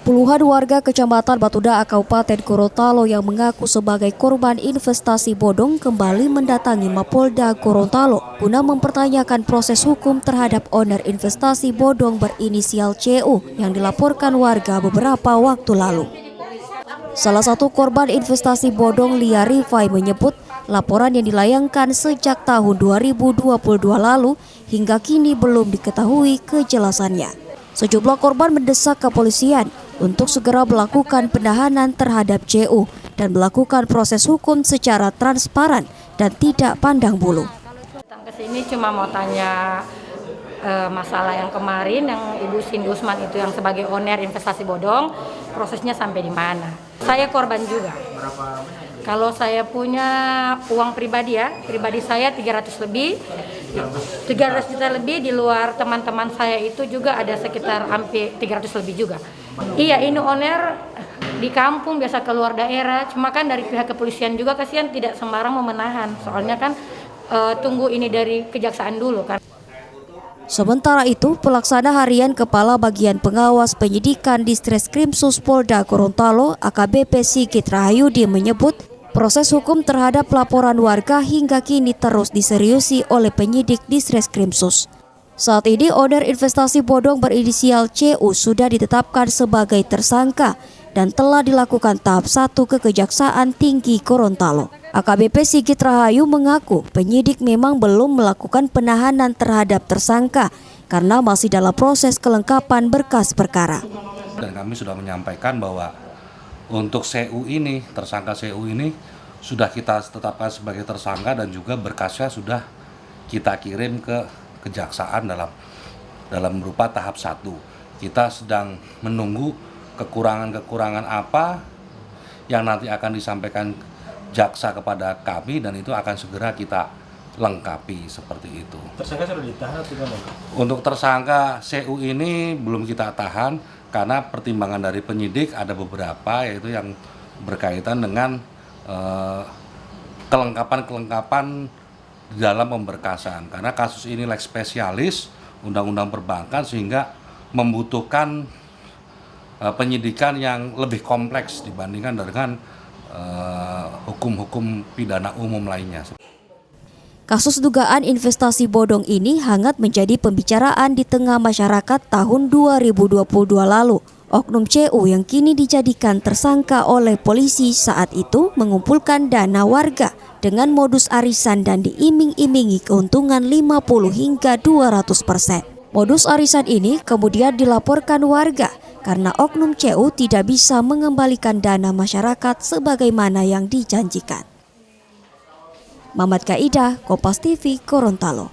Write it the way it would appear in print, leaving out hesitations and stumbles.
Puluhan warga Kecamatan Batuda, Kabupaten Gorontalo yang mengaku sebagai korban investasi bodong kembali mendatangi Mapolda Gorontalo guna mempertanyakan proses hukum terhadap owner investasi bodong berinisial CU yang dilaporkan warga beberapa waktu lalu. Salah satu korban investasi bodong, Lia Rifai, menyebut laporan yang dilayangkan sejak tahun 2022 lalu hingga kini belum diketahui kejelasannya. Sejumlah korban mendesak kepolisian untuk segera melakukan penahanan terhadap CU dan melakukan proses hukum secara transparan dan tidak pandang bulu. Datang ke sini cuma mau tanya masalah yang kemarin yang Ibu Cindy Usman itu yang sebagai owner investasi bodong, prosesnya sampai di mana. Saya korban juga. Kalau saya punya uang pribadi pribadi saya 300 juta lebih, di luar teman-teman saya itu juga ada sekitar hampir 300 lebih juga. Iya, ini owner di kampung, biasa keluar daerah, cuma kan dari pihak kepolisian juga kasihan tidak sembarang memenahan, soalnya kan tunggu ini dari kejaksaan dulu kan. Sementara itu, pelaksana harian Kepala Bagian Pengawas Penyidikan Ditreskrimsus Polda Gorontalo AKBP Sigit Rahayudi menyebut proses hukum terhadap laporan warga hingga kini terus diseriusi oleh penyidik Ditreskrimsus. Saat ini owner investasi bodong berinisial CU sudah ditetapkan sebagai tersangka dan telah dilakukan tahap 1 ke Kejaksaan Tinggi Gorontalo. AKBP Sigit Rahayu mengaku penyidik memang belum melakukan penahanan terhadap tersangka karena masih dalam proses kelengkapan berkas perkara. Dan kami sudah menyampaikan bahwa untuk CU ini, tersangka CU ini sudah kita tetapkan sebagai tersangka dan juga berkasnya sudah kita kirim ke kejaksaan dalam berupa tahap 1. Kita sedang menunggu kekurangan-kekurangan apa yang nanti akan disampaikan jaksa kepada kami dan itu akan segera kita lengkapi seperti itu. Tersangka sudah ditahan atau tidak? Untuk tersangka CU ini belum kita tahan karena pertimbangan dari penyidik ada beberapa, yaitu yang berkaitan dengan kelengkapan di dalam pemberkasan. Karena kasus ini lex spesialis undang-undang perbankan sehingga membutuhkan penyidikan yang lebih kompleks dibandingkan dengan hukum-hukum pidana umum lainnya. Kasus dugaan investasi bodong ini hangat menjadi pembicaraan di tengah masyarakat tahun 2022 lalu. Oknum CU yang kini dijadikan tersangka oleh polisi saat itu mengumpulkan dana warga dengan modus arisan dan diiming-imingi keuntungan 50 hingga 200%. Modus arisan ini kemudian dilaporkan warga karena oknum CU tidak bisa mengembalikan dana masyarakat sebagaimana yang dijanjikan. Mamat Kaidah, Kompas TV, Gorontalo.